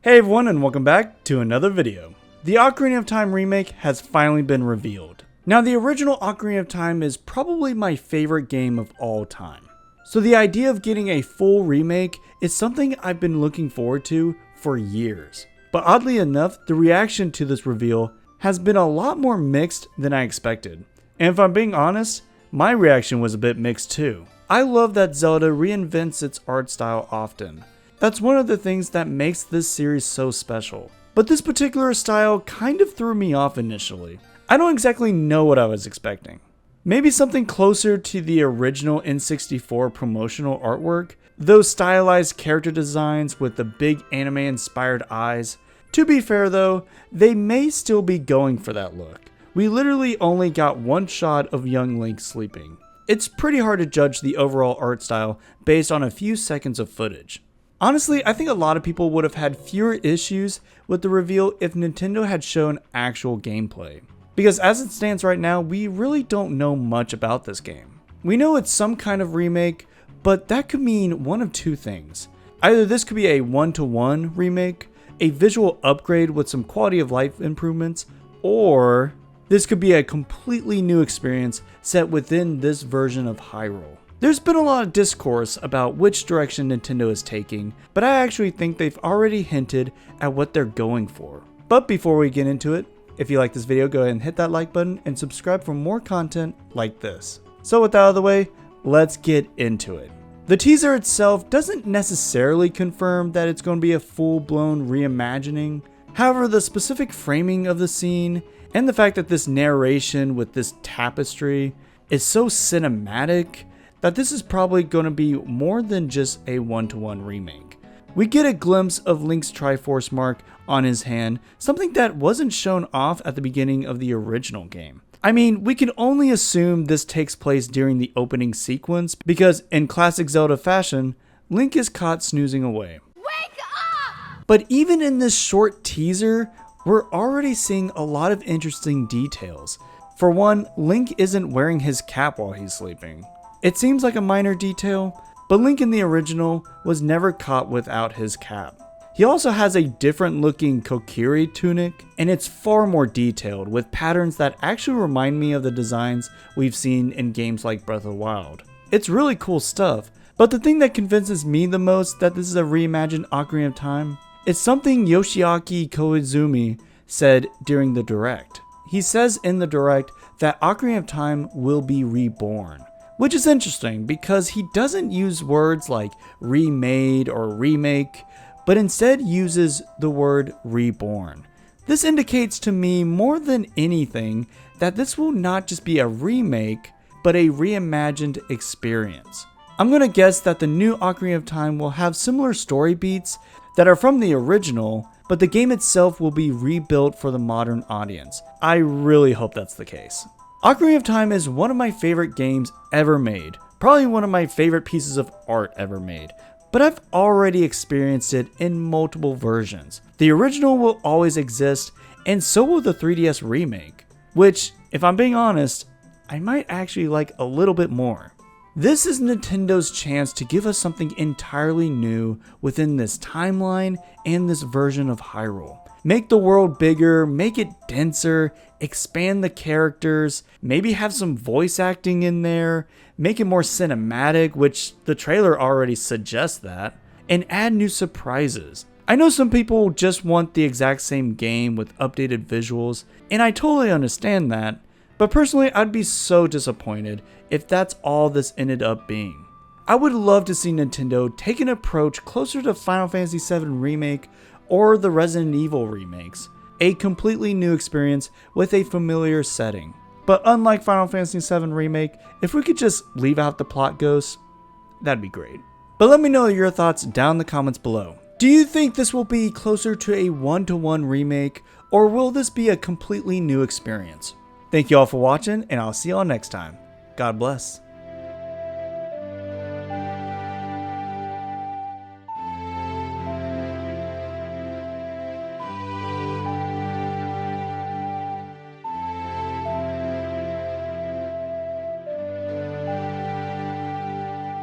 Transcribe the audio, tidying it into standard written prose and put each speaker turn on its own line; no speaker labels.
Hey everyone, and welcome back to another video. The Ocarina of Time remake has finally been revealed. Now, the original Ocarina of Time is probably my favorite game of all time. So the idea of getting a full remake is something I've been looking forward to for years. But oddly enough, the reaction to this reveal has been a lot more mixed than I expected. And if I'm being honest, my reaction was a bit mixed too. I love that Zelda reinvents its art style often. That's one of the things that makes this series so special. But this particular style kind of threw me off initially. I don't exactly know what I was expecting. Maybe something closer to the original N64 promotional artwork, those stylized character designs with the big anime inspired eyes. To be fair though, they may still be going for that look. We literally only got one shot of young Link sleeping. It's pretty hard to judge the overall art style based on a few seconds of footage. Honestly, I think a lot of people would have had fewer issues with the reveal if Nintendo had shown actual gameplay. Because as it stands right now, we really don't know much about this game. We know it's some kind of remake, but that could mean one of two things. Either this could be a one-to-one remake, a visual upgrade with some quality of life improvements, or this could be a completely new experience set within this version of Hyrule. There's been a lot of discourse about which direction Nintendo is taking, but I actually think they've already hinted at what they're going for. But before we get into it, if you like this video, go ahead and hit that like button and subscribe for more content like this. So with that out of the way, let's get into it. The teaser itself doesn't necessarily confirm that it's going to be a full-blown reimagining. However, the specific framing of the scene and the fact that this narration with this tapestry is so cinematic that this is probably going to be more than just a one-to-one remake. We get a glimpse of Link's Triforce mark on his hand, something that wasn't shown off at the beginning of the original game. I mean, we can only assume this takes place during the opening sequence because in classic Zelda fashion, Link is caught snoozing away.
Wake up!
But even in this short teaser, we're already seeing a lot of interesting details. For one, Link isn't wearing his cap while he's sleeping. It seems like a minor detail, but Link in the original was never caught without his cap. He also has a different looking Kokiri tunic, and it's far more detailed with patterns that actually remind me of the designs we've seen in games like Breath of the Wild. It's really cool stuff, but the thing that convinces me the most that this is a reimagined Ocarina of Time is something Yoshiaki Koizumi said during the Direct. He says in the Direct that Ocarina of Time will be reborn. Which is interesting because he doesn't use words like remade or remake, but instead uses the word reborn. This indicates to me more than anything that this will not just be a remake, but a reimagined experience. I'm gonna guess that the new Ocarina of Time will have similar story beats that are from the original, but the game itself will be rebuilt for the modern audience. I really hope that's the case. Ocarina of Time is one of my favorite games ever made, probably one of my favorite pieces of art ever made, but I've already experienced it in multiple versions. The original will always exist, and so will the 3DS remake, which, if I'm being honest, I might actually like a little bit more. This is Nintendo's chance to give us something entirely new within this timeline and this version of Hyrule. Make the world bigger, make it denser, expand the characters, maybe have some voice acting in there, make it more cinematic, which the trailer already suggests that, and add new surprises. I know some people just want the exact same game with updated visuals, and I totally understand that, but personally I'd be so disappointed if that's all this ended up being. I would love to see Nintendo take an approach closer to Final Fantasy VII Remake or the Resident Evil remakes, a completely new experience with a familiar setting. But unlike Final Fantasy VII Remake, if we could just leave out the plot ghosts, that'd be great. But let me know your thoughts down in the comments below. Do you think this will be closer to a one-to-one remake, or will this be a completely new experience? Thank you all for watching, and I'll see you all next time. God bless.